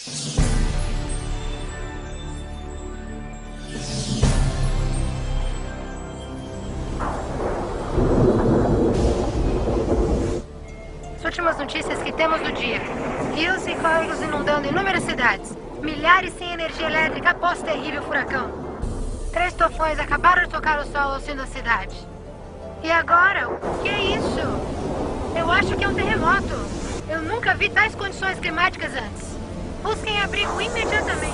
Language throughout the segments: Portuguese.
As últimas notícias que temos do dia. Rios e córregos inundando inúmeras cidades. Milhares sem energia elétrica após terrível furacão. 3 tufões acabaram de tocar o solo ao sul da cidade. E agora? O que é isso? Eu acho que é um terremoto. Eu nunca vi tais condições climáticas antes. Busquem abrigo imediatamente.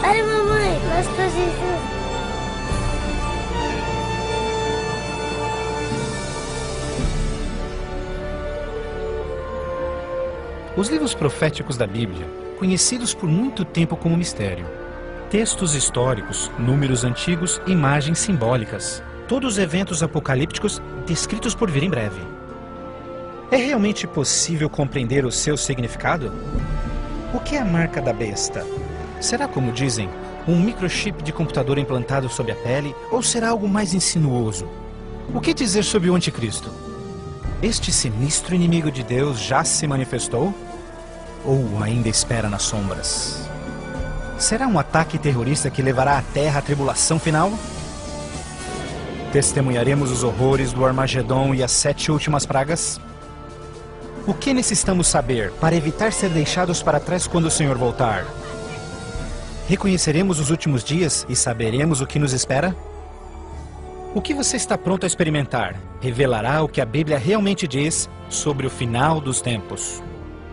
Olha, mamãe, nós trouxemos. Os livros proféticos da Bíblia, conhecidos por muito tempo como mistério. Textos históricos, números antigos, imagens simbólicas. Todos eventos apocalípticos descritos por vir em breve. É realmente possível compreender o seu significado? O que é a marca da besta? Será, como dizem, um microchip de computador implantado sob a pele, ou será algo mais insinuoso? O que dizer sobre o anticristo? Este sinistro inimigo de Deus já se manifestou? Ou ainda espera nas sombras? Será um ataque terrorista que levará a Terra à tribulação final? Testemunharemos os horrores do Armagedon e as 7 últimas pragas? O que necessitamos saber para evitar ser deixados para trás quando o Senhor voltar? Reconheceremos os últimos dias e saberemos o que nos espera? O que você está pronto a experimentar revelará o que a Bíblia realmente diz sobre o final dos tempos.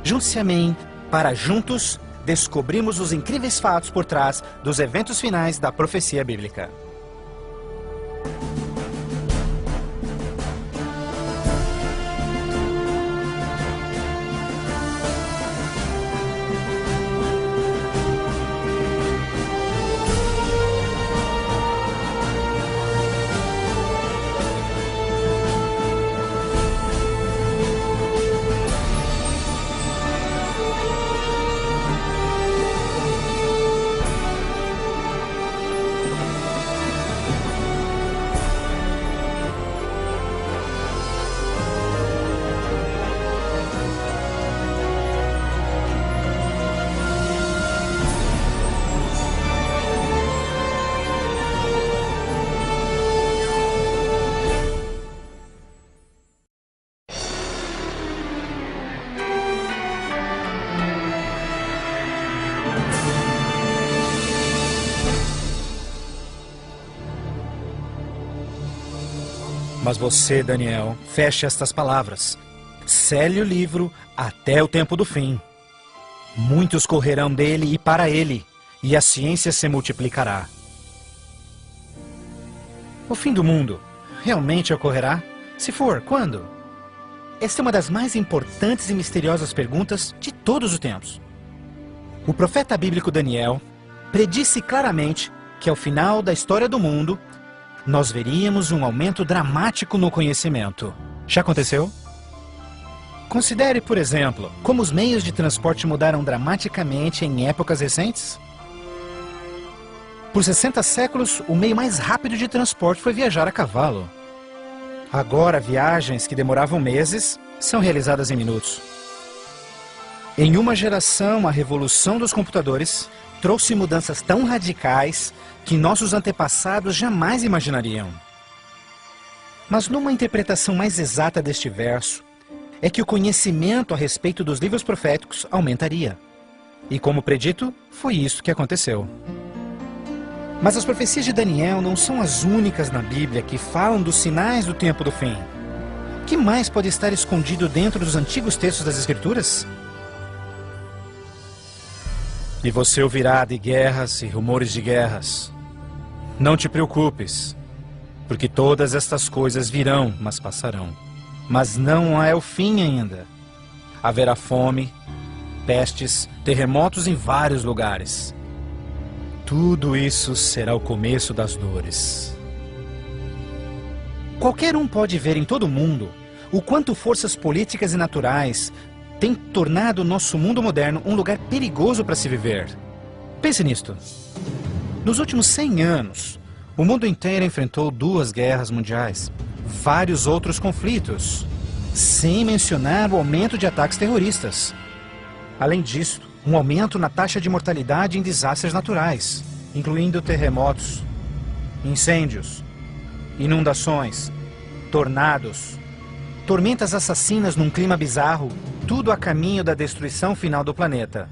Junte-se a mim para juntos descobrirmos os incríveis fatos por trás dos eventos finais da profecia bíblica. Mas você, Daniel, feche estas palavras. Cele o livro até o tempo do fim. Muitos correrão dele e para ele, e a ciência se multiplicará. O fim do mundo realmente ocorrerá? Se for, quando? Esta é uma das mais importantes e misteriosas perguntas de todos os tempos. O profeta bíblico Daniel predisse claramente que ao final da história do mundo, nós veríamos um aumento dramático no conhecimento. Já aconteceu? Considere, por exemplo, como os meios de transporte mudaram dramaticamente em épocas recentes. Por 60 séculos, o meio mais rápido de transporte foi viajar a cavalo. Agora, viagens que demoravam meses são realizadas em minutos. Em uma geração, a revolução dos computadores trouxe mudanças tão radicais que nossos antepassados jamais imaginariam. Mas numa interpretação mais exata deste verso, é que o conhecimento a respeito dos livros proféticos aumentaria. E como predito, foi isso que aconteceu. Mas as profecias de Daniel não são as únicas na Bíblia que falam dos sinais do tempo do fim. que mais pode estar escondido dentro dos antigos textos das Escrituras? E você ouvirá de guerras e rumores de guerras. Não te preocupes, porque todas estas coisas virão, mas passarão. Mas não é o fim ainda. Haverá fome, pestes, terremotos em vários lugares. Tudo isso será o começo das dores. Qualquer um pode ver em todo o mundo o quanto forças políticas e naturais têm tornado o nosso mundo moderno um lugar perigoso para se viver. Pense nisto. Nos últimos 100 anos, o mundo inteiro enfrentou 2 guerras mundiais, vários outros conflitos, sem mencionar o aumento de ataques terroristas. Além disso, um aumento na taxa de mortalidade em desastres naturais, incluindo terremotos, incêndios, inundações, tornados, tormentas assassinas num clima bizarro, tudo a caminho da destruição final do planeta.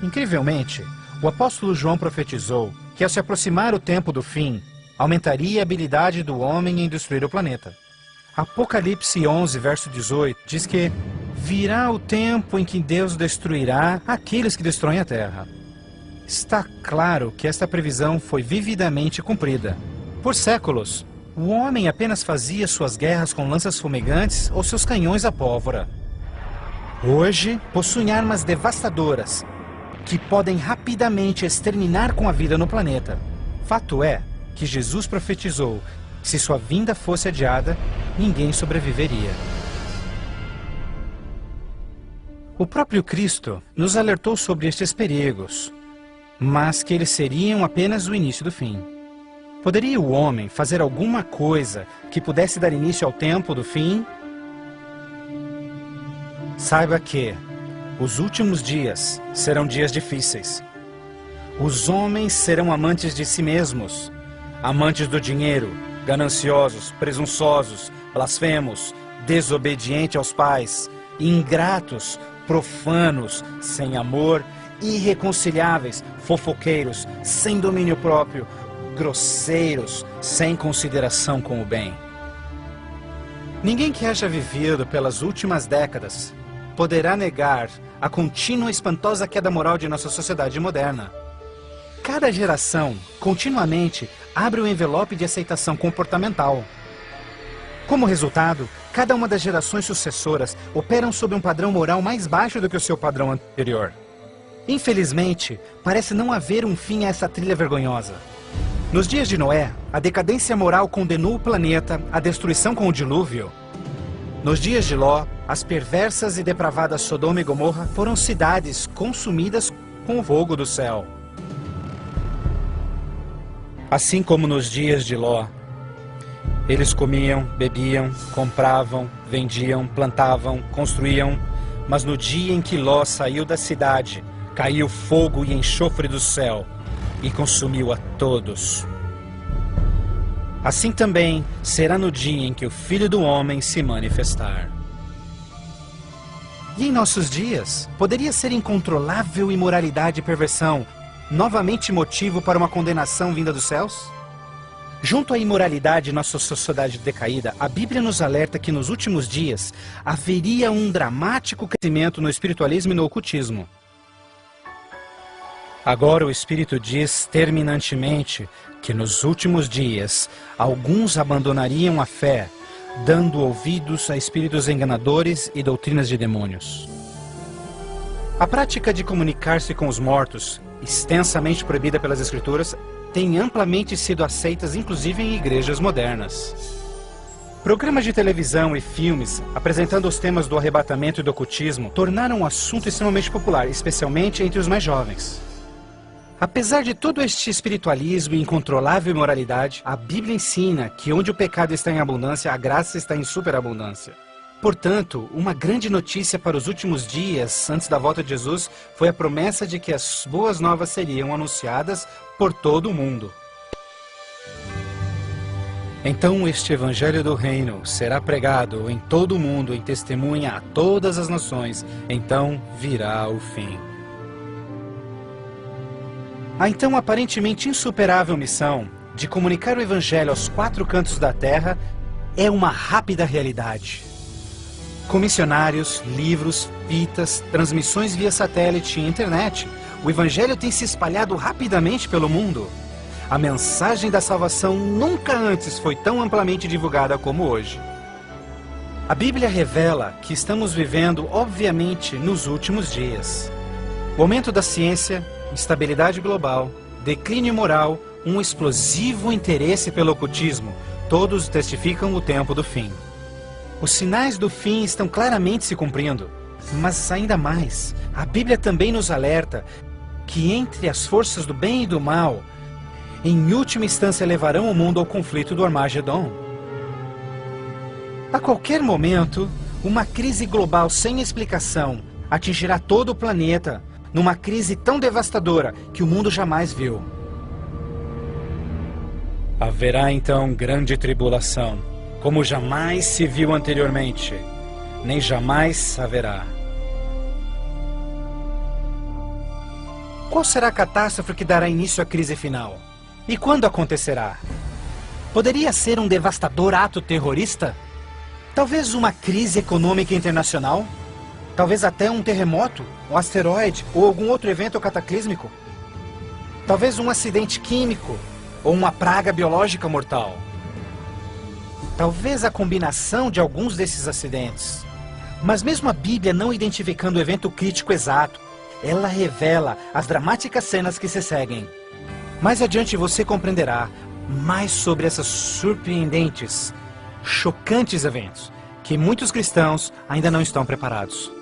Incrivelmente, o apóstolo João profetizou que ao se aproximar o tempo do fim, aumentaria a habilidade do homem em destruir o planeta. Apocalipse 11, verso 18, diz que virá o tempo em que Deus destruirá aqueles que destroem a terra. Está claro que esta previsão foi vividamente cumprida. Por séculos, o homem apenas fazia suas guerras com lanças fumegantes ou seus canhões a pólvora. Hoje, possuem armas devastadoras que podem rapidamente exterminar com a vida no planeta. Fato é que Jesus profetizou que se sua vinda fosse adiada, ninguém sobreviveria. O próprio Cristo nos alertou sobre estes perigos, mas que eles seriam apenas o início do fim. Poderia o homem fazer alguma coisa que pudesse dar início ao tempo do fim? Saiba que os últimos dias serão dias difíceis. Os homens serão amantes de si mesmos, amantes do dinheiro, gananciosos, presunçosos, blasfemos, desobedientes aos pais, ingratos, profanos, sem amor, irreconciliáveis, fofoqueiros, sem domínio próprio, grosseiros, sem consideração com o bem. Ninguém que haja vivido pelas últimas décadas poderá negar a contínua e espantosa queda moral de nossa sociedade moderna. Cada geração, continuamente, abre o envelope de aceitação comportamental. Como resultado, cada uma das gerações sucessoras operam sob um padrão moral mais baixo do que o seu padrão anterior. Infelizmente, parece não haver um fim a essa trilha vergonhosa. Nos dias de Noé, a decadência moral condenou o planeta à destruição com o dilúvio. Nos dias de Ló, as perversas e depravadas Sodoma e Gomorra foram cidades consumidas com o fogo do céu. Assim como nos dias de Ló, eles comiam, bebiam, compravam, vendiam, plantavam, construíam, mas no dia em que Ló saiu da cidade, caiu fogo e enxofre do céu e consumiu a todos. Assim também será no dia em que o Filho do Homem se manifestar. E em nossos dias, poderia ser incontrolável imoralidade e perversão novamente motivo para uma condenação vinda dos céus? Junto à imoralidade em nossa sociedade decaída, a Bíblia nos alerta que nos últimos dias haveria um dramático crescimento no espiritualismo e no ocultismo. Agora o Espírito diz terminantemente que nos últimos dias alguns abandonariam a fé, dando ouvidos a espíritos enganadores e doutrinas de demônios. A prática de comunicar-se com os mortos, extensamente proibida pelas Escrituras, tem amplamente sido aceitas inclusive em igrejas modernas. Programas de televisão e filmes apresentando os temas do arrebatamento e do ocultismo tornaram um assunto extremamente popular, especialmente entre os mais jovens. Apesar de todo este espiritualismo e incontrolável imoralidade, a Bíblia ensina que onde o pecado está em abundância, a graça está em superabundância. Portanto, uma grande notícia para os últimos dias, antes da volta de Jesus, foi a promessa de que as boas novas seriam anunciadas por todo o mundo. Então este evangelho do reino será pregado em todo o mundo em testemunha a todas as nações, então virá o fim. A então aparentemente insuperável missão de comunicar o evangelho aos 4 cantos da terra é uma rápida realidade. Com missionários, livros, fitas, transmissões via satélite e internet, o Evangelho tem se espalhado rapidamente pelo mundo. A mensagem da salvação nunca antes foi tão amplamente divulgada como hoje. A Bíblia revela que estamos vivendo, obviamente, nos últimos dias. O aumento da ciência, instabilidade global, declínio moral, um explosivo interesse pelo ocultismo, todos testificam o tempo do fim. Os sinais do fim estão claramente se cumprindo, mas ainda mais, a Bíblia também nos alerta que entre as forças do bem e do mal, em última instância levarão o mundo ao conflito do Armagedon. A qualquer momento, uma crise global sem explicação atingirá todo o planeta, numa crise tão devastadora que o mundo jamais viu. Haverá então grande tribulação, como jamais se viu anteriormente, nem jamais haverá. Qual será a catástrofe que dará início à crise final? E quando acontecerá? Poderia ser um devastador ato terrorista? Talvez uma crise econômica internacional? Talvez até um terremoto, um asteroide ou algum outro evento cataclísmico? Talvez um acidente químico ou uma praga biológica mortal? Talvez a combinação de alguns desses acidentes. Mas mesmo a Bíblia não identificando o evento crítico exato, ela revela as dramáticas cenas que se seguem. Mais adiante você compreenderá mais sobre esses surpreendentes, chocantes eventos que muitos cristãos ainda não estão preparados.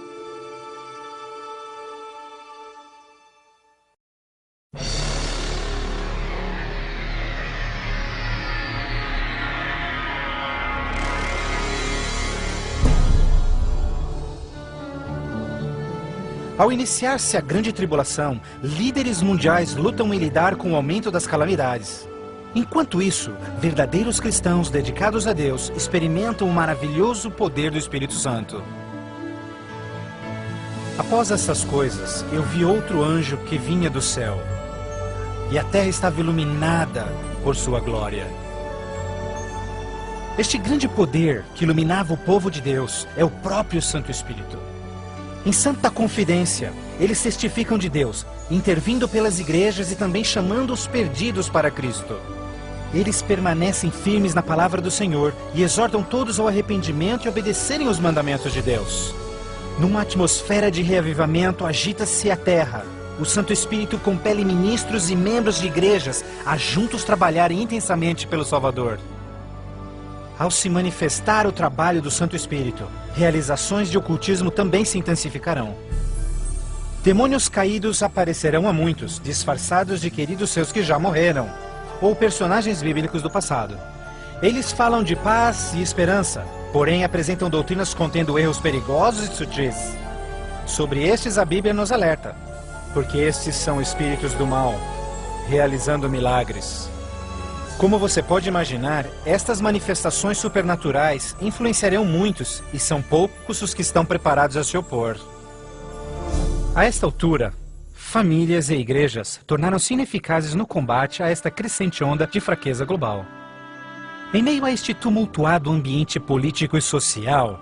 Ao iniciar-se a grande tribulação, líderes mundiais lutam em lidar com o aumento das calamidades. Enquanto isso, verdadeiros cristãos dedicados a Deus experimentam o maravilhoso poder do Espírito Santo. Após essas coisas, eu vi outro anjo que vinha do céu, e a terra estava iluminada por sua glória. Este grande poder que iluminava o povo de Deus é o próprio Santo Espírito. Em santa confidência, eles testificam de Deus, intervindo pelas igrejas e também chamando os perdidos para Cristo. Eles permanecem firmes na palavra do Senhor e exortam todos ao arrependimento e obedecerem os mandamentos de Deus. Numa atmosfera de reavivamento, agita-se a terra. O Santo Espírito compele ministros e membros de igrejas a juntos trabalharem intensamente pelo Salvador. Ao se manifestar o trabalho do Santo Espírito, realizações de ocultismo também se intensificarão. Demônios caídos aparecerão a muitos, disfarçados de queridos seus que já morreram, ou personagens bíblicos do passado. Eles falam de paz e esperança, porém apresentam doutrinas contendo erros perigosos e sutis. Sobre estes a Bíblia nos alerta, porque estes são espíritos do mal, realizando milagres. Como você pode imaginar, estas manifestações supernaturais influenciarão muitos e são poucos os que estão preparados a se opor. A esta altura, famílias e igrejas tornaram-se ineficazes no combate a esta crescente onda de fraqueza global. Em meio a este tumultuado ambiente político e social,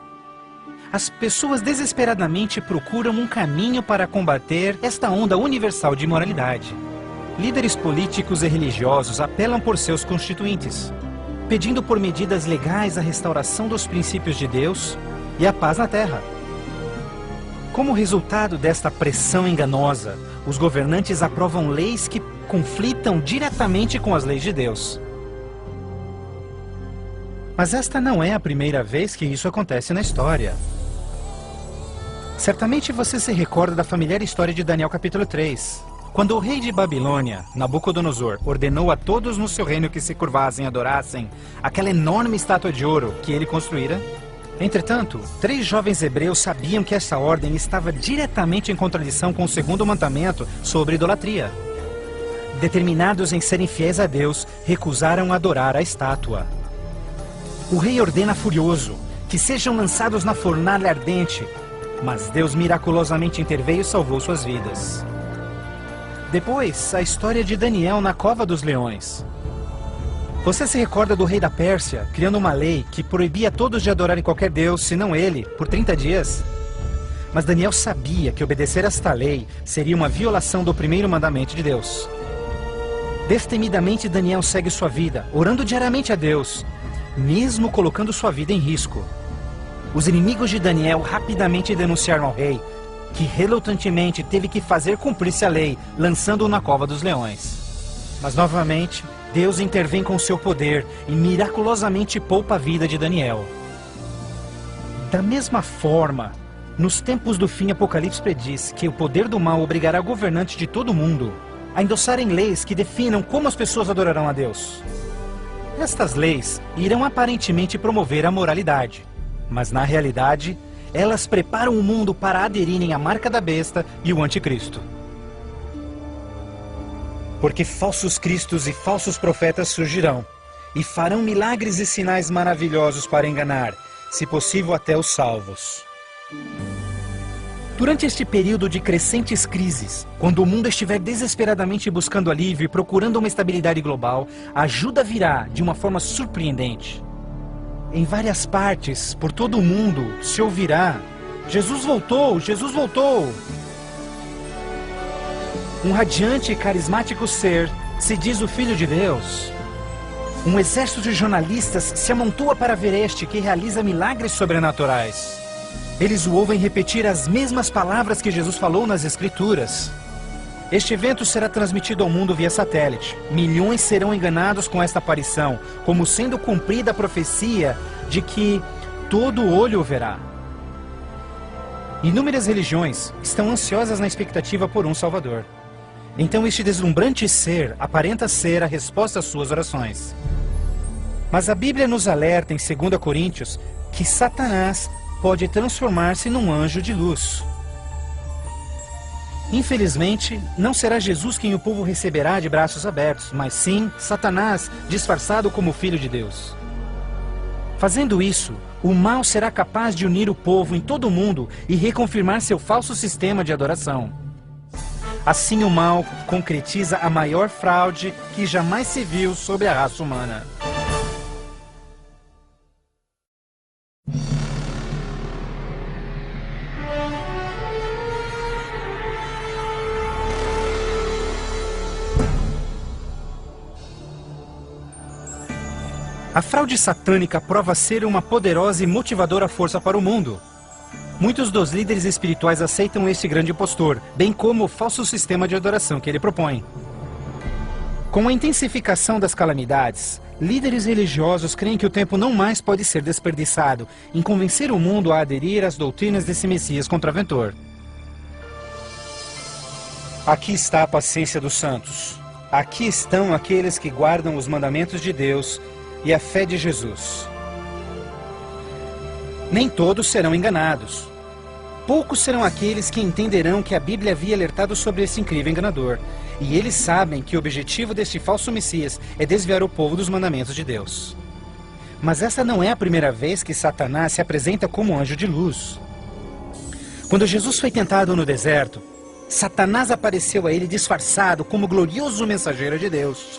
as pessoas desesperadamente procuram um caminho para combater esta onda universal de imoralidade. Líderes políticos e religiosos apelam por seus constituintes, pedindo por medidas legais a restauração dos princípios de Deus e a paz na terra. Como resultado desta pressão enganosa, os governantes aprovam leis que conflitam diretamente com as leis de Deus. Mas esta não é a primeira vez que isso acontece na história. Certamente você se recorda da familiar história de Daniel capítulo 3. Quando o rei de Babilônia, Nabucodonosor, ordenou a todos no seu reino que se curvassem e adorassem aquela enorme estátua de ouro que ele construíra. Entretanto, 3 jovens hebreus sabiam que essa ordem estava diretamente em contradição com o segundo mandamento sobre idolatria. Determinados em serem fiéis a Deus, recusaram adorar a estátua. O rei ordena furioso que sejam lançados na fornalha ardente, mas Deus miraculosamente interveio e salvou suas vidas. Depois, a história de Daniel na cova dos leões. Você se recorda do rei da Pérsia, criando uma lei que proibia todos de adorarem qualquer deus, senão ele, por 30 dias? Mas Daniel sabia que obedecer a esta lei seria uma violação do primeiro mandamento de Deus. Destemidamente, Daniel segue sua vida, orando diariamente a Deus, mesmo colocando sua vida em risco. Os inimigos de Daniel rapidamente denunciaram ao rei, que relutantemente teve que fazer cumprir-se a lei, lançando-o na cova dos leões. Mas novamente, Deus intervém com seu poder e miraculosamente poupa a vida de Daniel. Da mesma forma, nos tempos do fim, Apocalipse prediz que o poder do mal obrigará governantes de todo o mundo a endossarem leis que definam como as pessoas adorarão a Deus. Estas leis irão aparentemente promover a moralidade, mas na realidade, elas preparam o mundo para aderirem à marca da besta e o anticristo. Porque falsos cristos e falsos profetas surgirão e farão milagres e sinais maravilhosos para enganar, se possível até os salvos. Durante este período de crescentes crises, quando o mundo estiver desesperadamente buscando alívio e procurando uma estabilidade global, a ajuda virá de uma forma surpreendente. Em várias partes, por todo o mundo, se ouvirá: Jesus voltou! Jesus voltou! Um radiante e carismático ser se diz o Filho de Deus. Um exército de jornalistas se amontoa para ver este que realiza milagres sobrenaturais. Eles o ouvem repetir as mesmas palavras que Jesus falou nas Escrituras. Este evento será transmitido ao mundo via satélite. Milhões serão enganados com esta aparição, como sendo cumprida a profecia de que todo olho o verá. Inúmeras religiões estão ansiosas na expectativa por um Salvador. Então este deslumbrante ser aparenta ser a resposta às suas orações. Mas a Bíblia nos alerta em 2 Coríntios que Satanás pode transformar-se num anjo de luz. Infelizmente, não será Jesus quem o povo receberá de braços abertos, mas sim Satanás, disfarçado como Filho de Deus. Fazendo isso, o mal será capaz de unir o povo em todo o mundo e reconfirmar seu falso sistema de adoração. Assim, o mal concretiza a maior fraude que jamais se viu sobre a raça humana. A fraude satânica prova ser uma poderosa e motivadora força para o mundo. Muitos dos líderes espirituais aceitam este grande impostor, bem como o falso sistema de adoração que ele propõe. Com a intensificação das calamidades, líderes religiosos creem que o tempo não mais pode ser desperdiçado em convencer o mundo a aderir às doutrinas desse Messias contraventor. Aqui está a paciência dos santos. Aqui estão aqueles que guardam os mandamentos de Deus e a fé de Jesus. Nem todos serão enganados. Poucos serão aqueles que entenderão que a Bíblia havia alertado sobre esse incrível enganador. E eles sabem que o objetivo deste falso Messias é desviar o povo dos mandamentos de Deus. Mas essa não é a primeira vez que Satanás se apresenta como anjo de luz. Quando Jesus foi tentado no deserto, Satanás apareceu a ele disfarçado como glorioso mensageiro de Deus.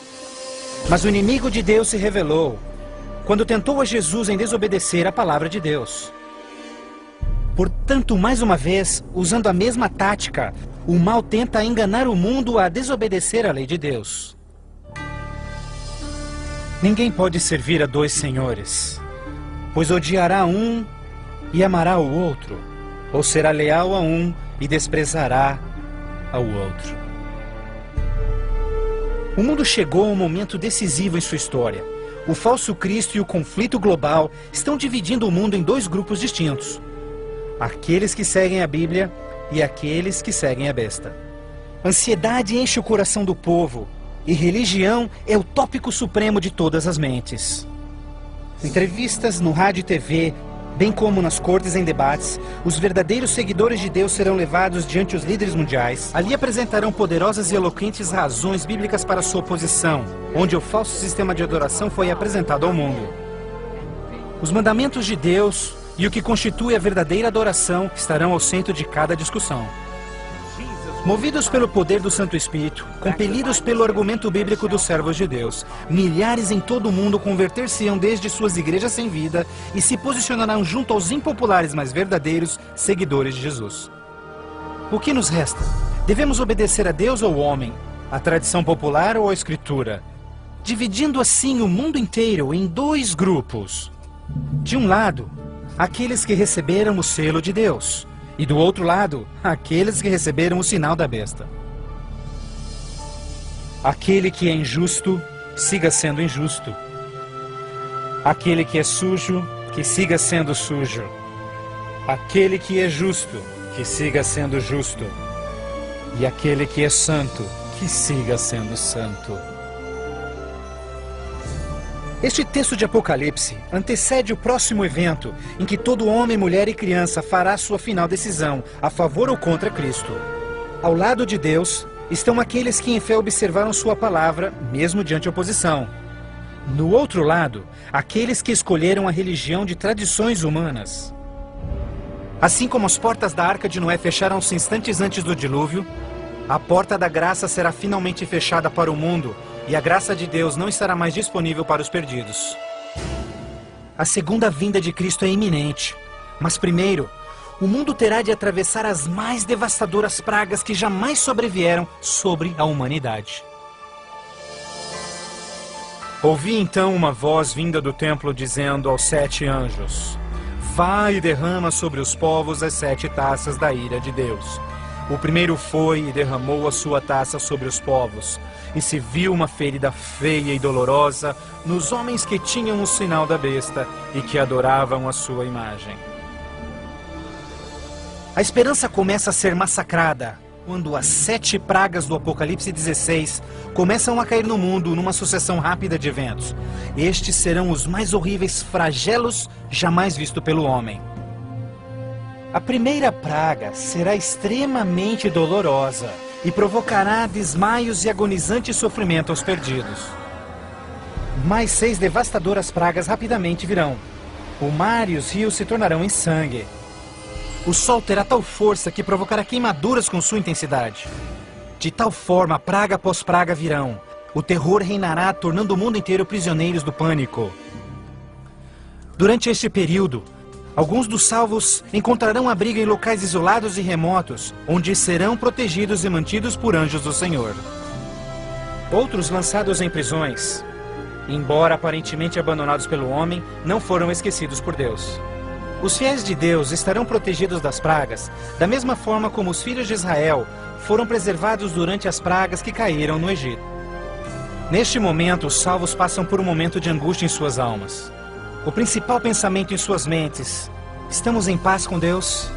Mas o inimigo de Deus se revelou quando tentou a Jesus em desobedecer a palavra de Deus. Portanto, mais uma vez, usando a mesma tática, o mal tenta enganar o mundo a desobedecer a lei de Deus. Ninguém pode servir a dois senhores, pois odiará um e amará o outro, ou será leal a um e desprezará ao outro. O mundo chegou a um momento decisivo em sua história. O falso Cristo e o conflito global estão dividindo o mundo em dois grupos distintos: aqueles que seguem a Bíblia e aqueles que seguem a besta. Ansiedade enche o coração do povo e religião é o tópico supremo de todas as mentes. Entrevistas no rádio e TV, bem como nas cortes em debates, os verdadeiros seguidores de Deus serão levados diante os líderes mundiais. Ali apresentarão poderosas e eloquentes razões bíblicas para sua oposição, onde o falso sistema de adoração foi apresentado ao mundo. Os mandamentos de Deus e o que constitui a verdadeira adoração estarão ao centro de cada discussão. Movidos pelo poder do Santo Espírito, compelidos pelo argumento bíblico dos servos de Deus, milhares em todo o mundo converter-se-ão desde suas igrejas sem vida e se posicionarão junto aos impopulares, mas verdadeiros seguidores de Jesus. O que nos resta? Devemos obedecer a Deus ou ao homem, à tradição popular ou à Escritura, dividindo assim o mundo inteiro em dois grupos. De um lado, aqueles que receberam o selo de Deus, e do outro lado, aqueles que receberam o sinal da besta. Aquele que é injusto, siga sendo injusto. Aquele que é sujo, que siga sendo sujo. Aquele que é justo, que siga sendo justo. E aquele que é santo, que siga sendo santo. Este texto de Apocalipse antecede o próximo evento em que todo homem, mulher e criança fará sua final decisão, a favor ou contra Cristo. Ao lado de Deus estão aqueles que em fé observaram sua palavra, mesmo diante oposição. No outro lado, aqueles que escolheram a religião de tradições humanas. Assim como as portas da Arca de Noé fecharam-se instantes antes do dilúvio, a porta da graça será finalmente fechada para o mundo, e a graça de Deus não estará mais disponível para os perdidos. A segunda vinda de Cristo é iminente, mas primeiro, o mundo terá de atravessar as mais devastadoras pragas que jamais sobrevieram sobre a humanidade. Ouvi então uma voz vinda do templo dizendo aos 7 anjos: Vai e derrama sobre os povos as 7 taças da ira de Deus. O primeiro foi e derramou a sua taça sobre os povos, e se viu uma ferida feia e dolorosa nos homens que tinham o sinal da besta e que adoravam a sua imagem. A esperança começa a ser massacrada quando as 7 pragas do Apocalipse 16 começam a cair no mundo numa sucessão rápida de eventos. Estes serão os mais horríveis flagelos jamais vistos pelo homem. A primeira praga será extremamente dolorosa e provocará desmaios e agonizante sofrimento aos perdidos. Mais 6 devastadoras pragas rapidamente virão. O mar e os rios se tornarão em sangue. O sol terá tal força que provocará queimaduras com sua intensidade. De tal forma, praga após praga virão. O terror reinará, tornando o mundo inteiro prisioneiros do pânico. Durante este período, alguns dos salvos encontrarão abrigo em locais isolados e remotos, onde serão protegidos e mantidos por anjos do Senhor. Outros, lançados em prisões, embora aparentemente abandonados pelo homem, não foram esquecidos por Deus. Os fiéis de Deus estarão protegidos das pragas, da mesma forma como os filhos de Israel foram preservados durante as pragas que caíram no Egito. Neste momento, os salvos passam por um momento de angústia em suas almas. O principal pensamento em suas mentes: estamos em paz com Deus?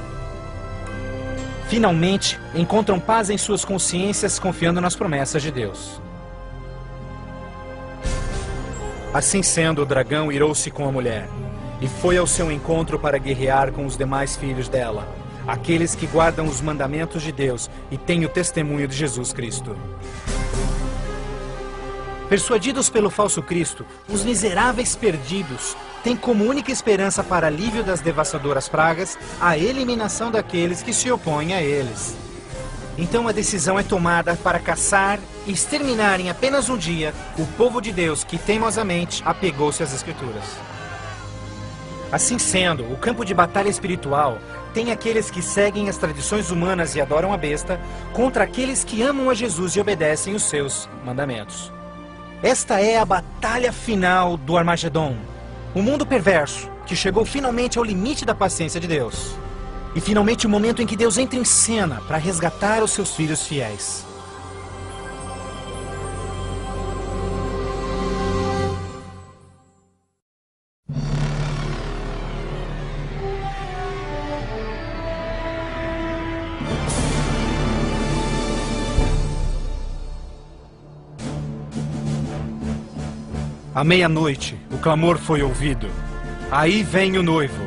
Finalmente, encontram paz em suas consciências, confiando nas promessas de Deus. Assim sendo, o dragão irou-se com a mulher, e foi ao seu encontro para guerrear com os demais filhos dela, aqueles que guardam os mandamentos de Deus e têm o testemunho de Jesus Cristo. Persuadidos pelo falso Cristo, os miseráveis perdidos têm como única esperança para alívio das devastadoras pragas a eliminação daqueles que se opõem a eles. Então a decisão é tomada para caçar e exterminar em apenas um dia o povo de Deus que teimosamente apegou-se às Escrituras. Assim sendo, o campo de batalha espiritual tem aqueles que seguem as tradições humanas e adoram a besta contra aqueles que amam a Jesus e obedecem os seus mandamentos. Esta é a batalha final do Armagedon. O mundo perverso, que chegou finalmente ao limite da paciência de Deus. E finalmente o momento em que Deus entra em cena para resgatar os seus filhos fiéis. À meia-noite, o clamor foi ouvido. Aí vem o noivo.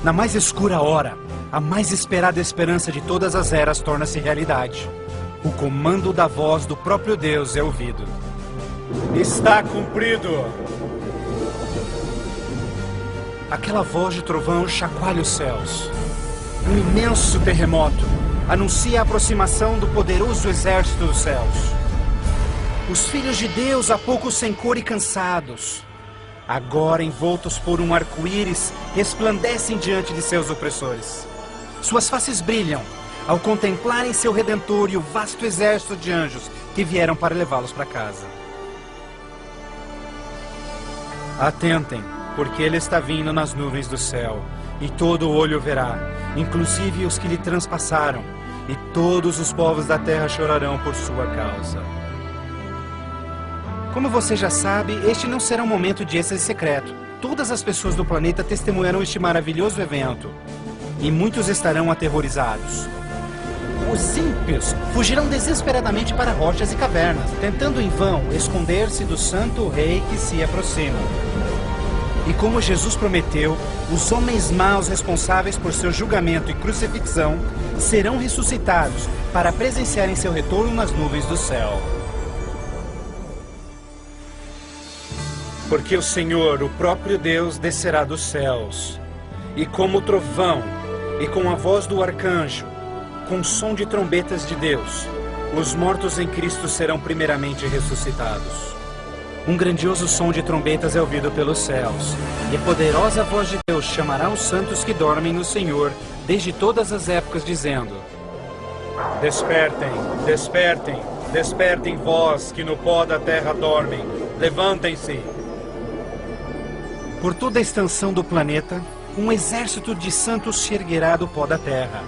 Na mais escura hora, a mais esperada esperança de todas as eras torna-se realidade. O comando da voz do próprio Deus é ouvido. Está cumprido! Aquela voz de trovão chacoalha os céus. Um imenso terremoto anuncia a aproximação do poderoso exército dos céus. Os filhos de Deus, há pouco sem cor e cansados, agora envoltos por um arco-íris, resplandecem diante de seus opressores. Suas faces brilham ao contemplarem seu Redentor e o vasto exército de anjos que vieram para levá-los para casa. Atentem, porque ele está vindo nas nuvens do céu, e todo olho verá, inclusive os que lhe transpassaram, e todos os povos da terra chorarão por sua causa. Como você já sabe, este não será um momento de êxtase secreto. Todas as pessoas do planeta testemunharão este maravilhoso evento, e muitos estarão aterrorizados. Os ímpios fugirão desesperadamente para rochas e cavernas, tentando em vão esconder-se do santo rei que se aproxima. E como Jesus prometeu, os homens maus responsáveis por seu julgamento e crucifixão serão ressuscitados para presenciarem seu retorno nas nuvens do céu. Porque o Senhor, o próprio Deus, descerá dos céus, e como o trovão, e com a voz do arcanjo, com o som de trombetas de Deus, os mortos em Cristo serão primeiramente ressuscitados. Um grandioso som de trombetas é ouvido pelos céus, e a poderosa voz de Deus chamará os santos que dormem no Senhor desde todas as épocas, dizendo: Despertem, despertem, despertem vós que no pó da terra dormem, levantem-se. Por toda a extensão do planeta, um exército de santos se erguerá do pó da terra.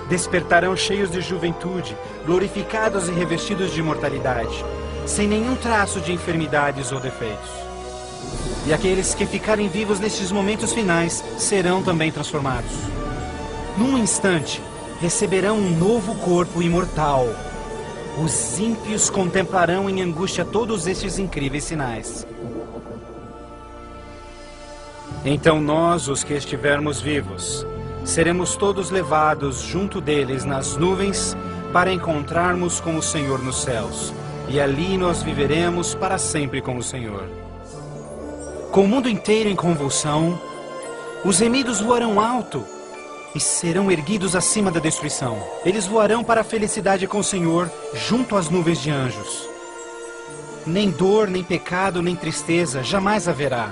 Despertarão cheios de juventude, glorificados e revestidos de imortalidade, sem nenhum traço de enfermidades ou defeitos. E aqueles que ficarem vivos nestes momentos finais serão também transformados. Num instante, receberão um novo corpo imortal. Os ímpios contemplarão em angústia todos estes incríveis sinais. Então nós, os que estivermos vivos, seremos todos levados junto deles nas nuvens para encontrarmos com o Senhor nos céus. E ali nós viveremos para sempre com o Senhor. Com o mundo inteiro em convulsão, os remidos voarão alto e serão erguidos acima da destruição. Eles voarão para a felicidade com o Senhor, junto às nuvens de anjos. Nem dor, nem pecado, nem tristeza jamais haverá.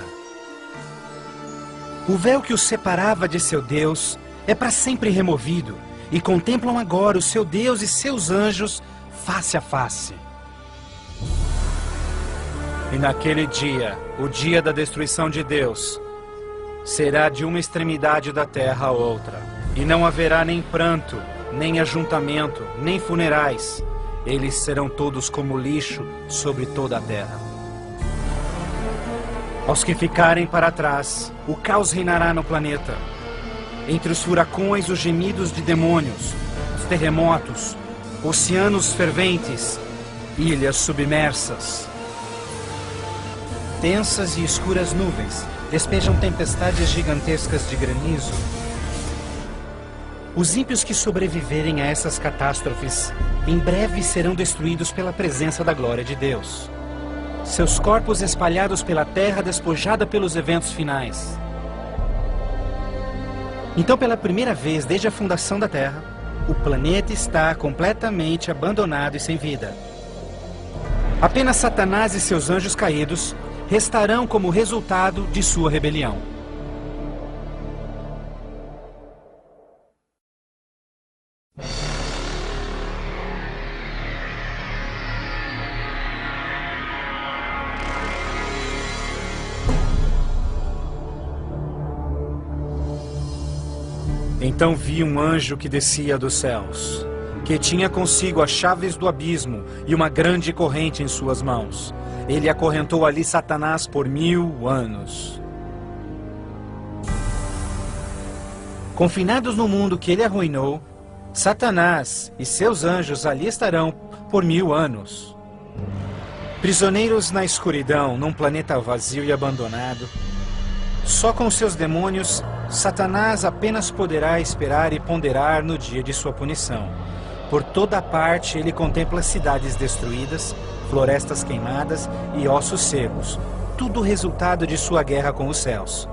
O véu que os separava de seu Deus é para sempre removido, e contemplam agora o seu Deus e seus anjos face a face. E naquele dia, o dia da destruição de Deus, será de uma extremidade da terra a outra, e não haverá nem pranto, nem ajuntamento, nem funerais. Eles serão todos como lixo sobre toda a terra. Aos que ficarem para trás, o caos reinará no planeta. Entre os furacões, os gemidos de demônios, os terremotos, oceanos ferventes, ilhas submersas. Densas e escuras nuvens despejam tempestades gigantescas de granizo. Os ímpios que sobreviverem a essas catástrofes, em breve serão destruídos pela presença da glória de Deus. Seus corpos espalhados pela terra despojada pelos eventos finais. Então, pela primeira vez desde a fundação da Terra, o planeta está completamente abandonado e sem vida. Apenas Satanás e seus anjos caídos restarão como resultado de sua rebelião. Então vi um anjo que descia dos céus, que tinha consigo as chaves do abismo e uma grande corrente em suas mãos. Ele acorrentou ali Satanás por 1000 anos. Confinados no mundo que ele arruinou, Satanás e seus anjos ali estarão por 1000 anos. Prisioneiros na escuridão, num planeta vazio e abandonado, só com seus demônios, Satanás apenas poderá esperar e ponderar no dia de sua punição. Por toda parte ele contempla cidades destruídas, florestas queimadas e ossos secos, tudo resultado de sua guerra com os céus.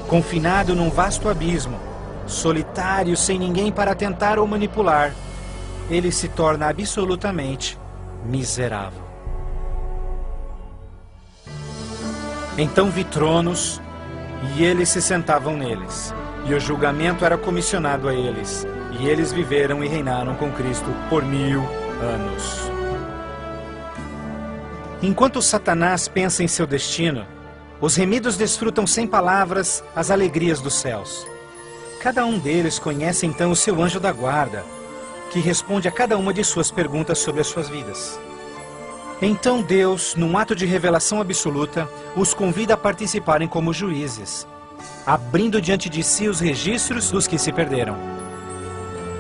Confinado num vasto abismo, solitário, sem ninguém para tentar ou manipular, ele se torna absolutamente miserável. Então vi tronos, e eles se sentavam neles, e o julgamento era comissionado a eles, e eles viveram e reinaram com Cristo por 1000 anos. Enquanto Satanás pensa em seu destino, os remidos desfrutam sem palavras as alegrias dos céus. Cada um deles conhece então o seu anjo da guarda, que responde a cada uma de suas perguntas sobre as suas vidas. Então Deus, num ato de revelação absoluta, os convida a participarem como juízes, abrindo diante de si os registros dos que se perderam.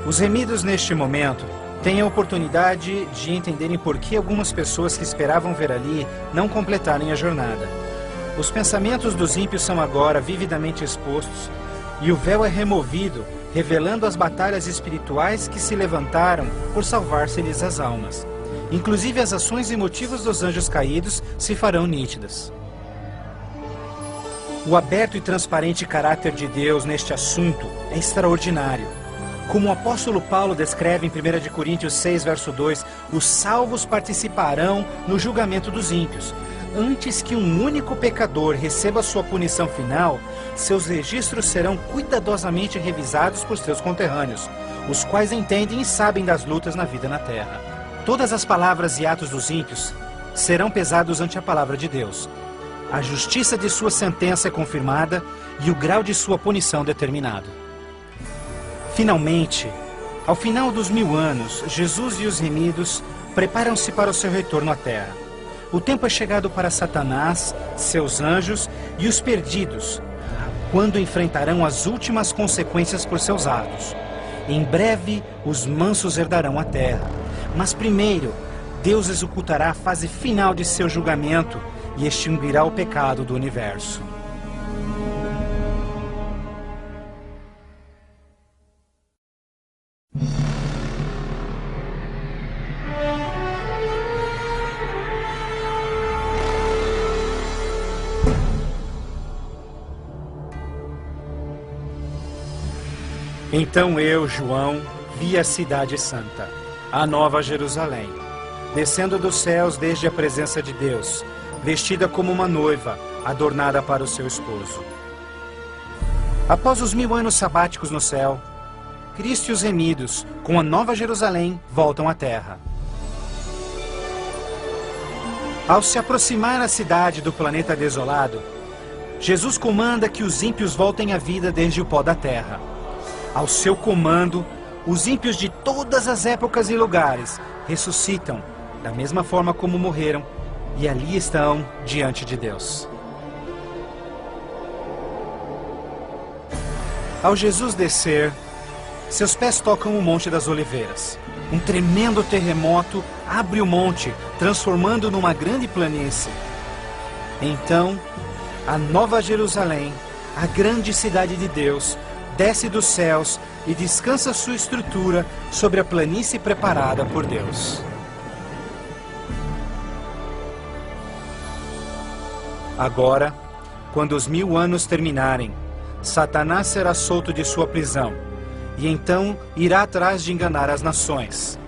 Os remidos neste momento têm a oportunidade de entenderem por que algumas pessoas que esperavam ver ali não completarem a jornada. Os pensamentos dos ímpios são agora vividamente expostos e o véu é removido, revelando as batalhas espirituais que se levantaram por salvar-se-lhes as almas. Inclusive as ações e motivos dos anjos caídos se farão nítidas. O aberto e transparente caráter de Deus neste assunto é extraordinário. Como o apóstolo Paulo descreve em 1 Coríntios 6, verso 2, os salvos participarão no julgamento dos ímpios. Antes que um único pecador receba sua punição final, seus registros serão cuidadosamente revisados por seus conterrâneos, os quais entendem e sabem das lutas na vida na terra. Todas as palavras e atos dos ímpios serão pesados ante a palavra de Deus. A justiça de sua sentença é confirmada e o grau de sua punição determinado. Finalmente, ao final dos 1000 anos, Jesus e os remidos preparam-se para o seu retorno à terra. O tempo é chegado para Satanás, seus anjos e os perdidos, quando enfrentarão as últimas consequências por seus atos. Em breve, os mansos herdarão a terra. Mas primeiro, Deus executará a fase final de seu julgamento e extinguirá o pecado do universo. Então eu, João, vi a cidade santa, a nova Jerusalém, descendo dos céus desde a presença de Deus, vestida como uma noiva, adornada para o seu esposo. Após os 1000 anos sabáticos no céu, Cristo e os remidos, com a nova Jerusalém, voltam à terra. Ao se aproximar a cidade do planeta desolado, Jesus comanda que os ímpios voltem à vida desde o pó da terra. Ao seu comando, os ímpios de todas as épocas e lugares ressuscitam, da mesma forma como morreram, e ali estão diante de Deus. Ao Jesus descer, seus pés tocam o Monte das Oliveiras. Um tremendo terremoto abre o monte, transformando numa grande planície. Então, a nova Jerusalém, a grande cidade de Deus, desce dos céus e descansa sua estrutura sobre a planície preparada por Deus. Agora, quando os 1000 anos terminarem, Satanás será solto de sua prisão, e então irá atrás de enganar as nações,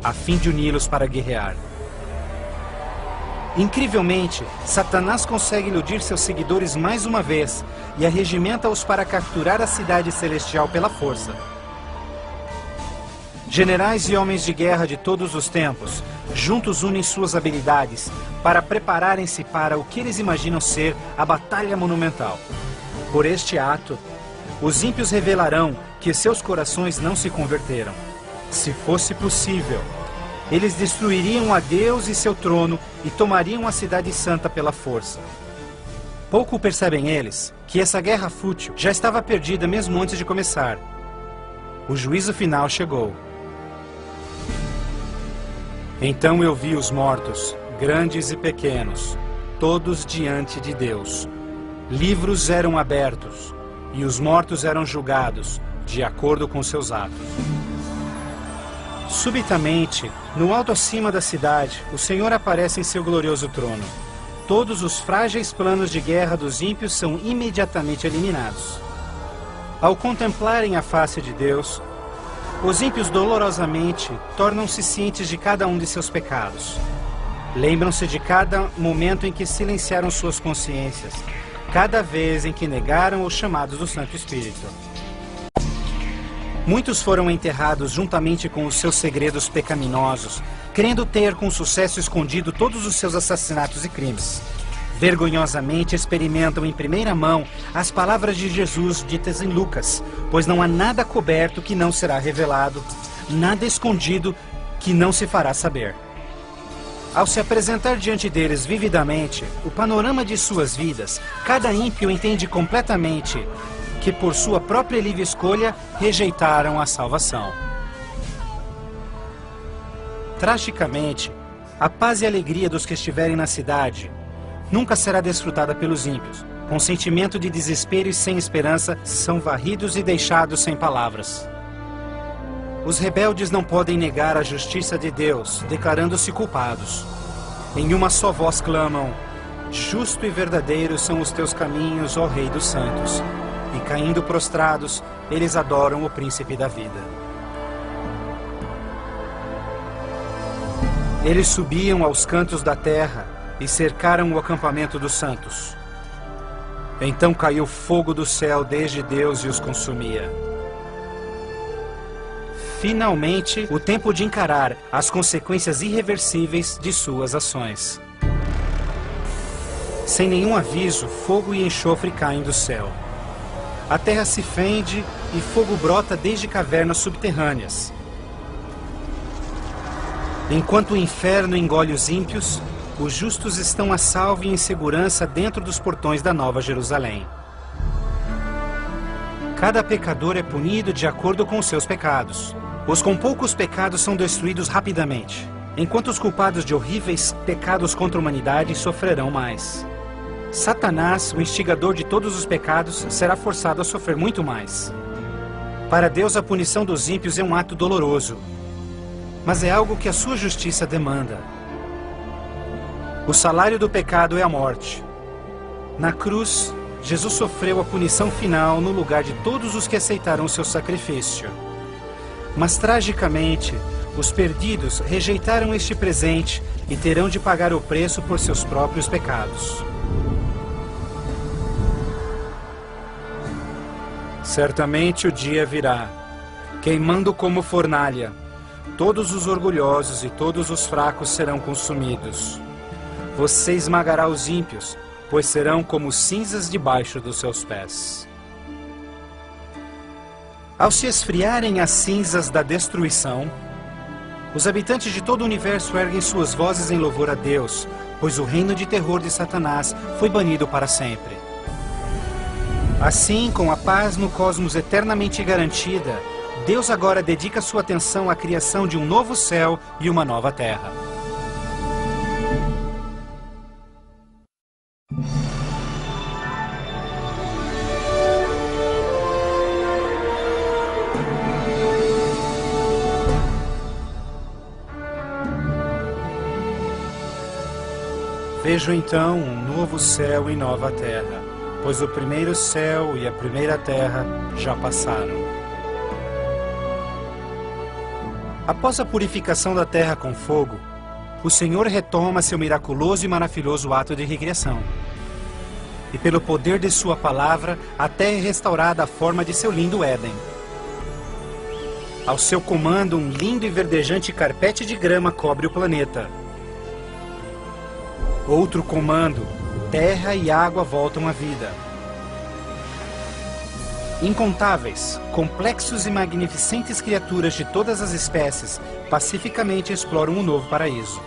a fim de uni-los para guerrear. Incrivelmente, Satanás consegue iludir seus seguidores mais uma vez e arregimenta-os para capturar a cidade celestial pela força. Generais e homens de guerra de todos os tempos, juntos unem suas habilidades para prepararem-se para o que eles imaginam ser a batalha monumental. Por este ato, os ímpios revelarão que seus corações não se converteram. Se fosse possível, eles destruiriam a Deus e seu trono e tomariam a cidade santa pela força. Pouco percebem eles que essa guerra fútil já estava perdida mesmo antes de começar. O juízo final chegou. Então eu vi os mortos, grandes e pequenos, todos diante de Deus. Livros eram abertos, e os mortos eram julgados, de acordo com seus atos. Subitamente, no alto acima da cidade, o Senhor aparece em seu glorioso trono. Todos os frágeis planos de guerra dos ímpios são imediatamente eliminados. Ao contemplarem a face de Deus, os ímpios dolorosamente tornam-se cientes de cada um de seus pecados. Lembram-se de cada momento em que silenciaram suas consciências, cada vez em que negaram os chamados do Santo Espírito. Muitos foram enterrados juntamente com os seus segredos pecaminosos, crendo ter com sucesso escondido todos os seus assassinatos e crimes. Vergonhosamente experimentam em primeira mão as palavras de Jesus ditas em Lucas, pois não há nada coberto que não será revelado, nada escondido que não se fará saber. Ao se apresentar diante deles vividamente o panorama de suas vidas, cada ímpio entende completamente que por sua própria livre escolha rejeitaram a salvação. Tragicamente, a paz e alegria dos que estiverem na cidade nunca será desfrutada pelos ímpios. Com sentimento de desespero e sem esperança, são varridos e deixados sem palavras. Os rebeldes não podem negar a justiça de Deus, declarando-se culpados. Em uma só voz clamam: justo e verdadeiro são os teus caminhos, ó Rei dos Santos. E caindo prostrados, eles adoram o Príncipe da Vida. Eles subiam aos cantos da terra e cercaram o acampamento dos santos. Então caiu fogo do céu desde Deus e os consumia. Finalmente, o tempo de encarar as consequências irreversíveis de suas ações. Sem nenhum aviso, fogo e enxofre caem do céu. A terra se fende e fogo brota desde cavernas subterrâneas. Enquanto o inferno engole os ímpios, os justos estão a salvo e em segurança dentro dos portões da Nova Jerusalém. Cada pecador é punido de acordo com os seus pecados. Os com poucos pecados são destruídos rapidamente, enquanto os culpados de horríveis pecados contra a humanidade sofrerão mais. Satanás, o instigador de todos os pecados, será forçado a sofrer muito mais. Para Deus, a punição dos ímpios é um ato doloroso, mas é algo que a sua justiça demanda. O salário do pecado é a morte. Na cruz, Jesus sofreu a punição final no lugar de todos os que aceitaram o seu sacrifício. Mas, tragicamente, os perdidos rejeitaram este presente e terão de pagar o preço por seus próprios pecados. Certamente o dia virá, queimando como fornalha. Todos os orgulhosos e todos os fracos serão consumidos. Você esmagará os ímpios, pois serão como cinzas debaixo dos seus pés. Ao se esfriarem as cinzas da destruição, os habitantes de todo o universo erguem suas vozes em louvor a Deus, pois o reino de terror de Satanás foi banido para sempre. Assim, com a paz no cosmos eternamente garantida, Deus agora dedica sua atenção à criação de um novo céu e uma nova terra. Vejo então um novo céu e nova terra, pois o primeiro céu e a primeira terra já passaram. Após a purificação da terra com fogo, o Senhor retoma seu miraculoso e maravilhoso ato de recriação. E pelo poder de sua palavra, a terra é restaurada à forma de seu lindo Éden. Ao seu comando, um lindo e verdejante carpete de grama cobre o planeta. Outro comando, terra e água voltam à vida. Incontáveis, complexos e magnificentes criaturas de todas as espécies pacificamente exploram um novo paraíso.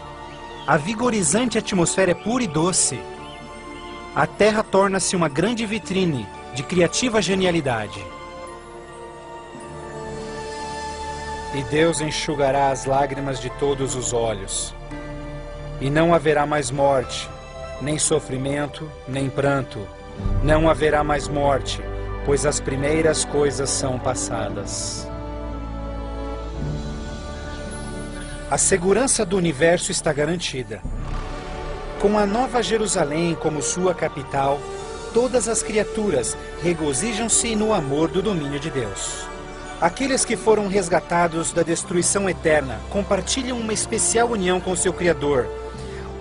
A vigorizante atmosfera é pura e doce. A terra torna-se uma grande vitrine de criativa genialidade. E Deus enxugará as lágrimas de todos os olhos. E não haverá mais morte, nem sofrimento, nem pranto. Não haverá mais morte, pois as primeiras coisas são passadas. A segurança do universo está garantida. Com a Nova Jerusalém como sua capital, todas as criaturas regozijam-se no amor do domínio de Deus. Aqueles que foram resgatados da destruição eterna compartilham uma especial união com seu Criador,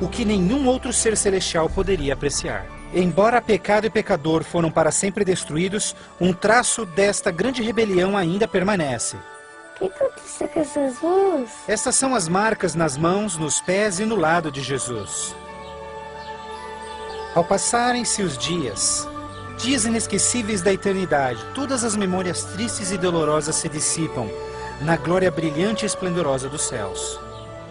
o que nenhum outro ser celestial poderia apreciar. Embora pecado e pecador foram para sempre destruídos, um traço desta grande rebelião ainda permanece. O que aconteceu com essas mãos? Estas são as marcas nas mãos, nos pés e no lado de Jesus. Ao passarem-se os dias inesquecíveis da eternidade, todas as memórias tristes e dolorosas se dissipam na glória brilhante e esplendorosa dos céus.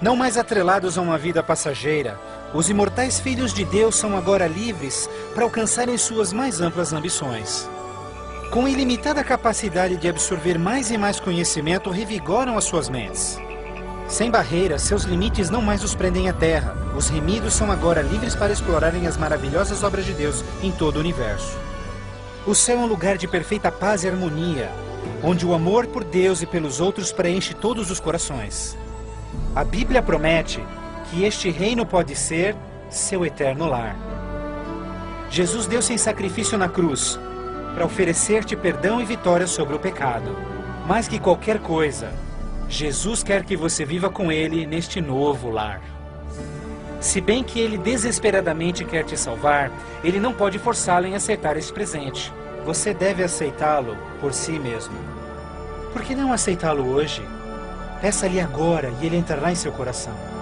Não mais atrelados a uma vida passageira, os imortais filhos de Deus são agora livres para alcançarem suas mais amplas ambições. Com ilimitada capacidade de absorver mais e mais conhecimento, revigoram as suas mentes. Sem barreiras, seus limites não mais os prendem à terra. Os remidos são agora livres para explorarem as maravilhosas obras de Deus em todo o universo. O céu é um lugar de perfeita paz e harmonia, onde o amor por Deus e pelos outros preenche todos os corações. A Bíblia promete que este reino pode ser seu eterno lar. Jesus deu-se em sacrifício na cruz para oferecer-te perdão e vitória sobre o pecado. Mais que qualquer coisa, Jesus quer que você viva com Ele neste novo lar. Se bem que Ele desesperadamente quer te salvar, Ele não pode forçá-lo em aceitar este presente. Você deve aceitá-lo por si mesmo. Por que não aceitá-lo hoje? Peça-lhe agora e Ele entrará em seu coração.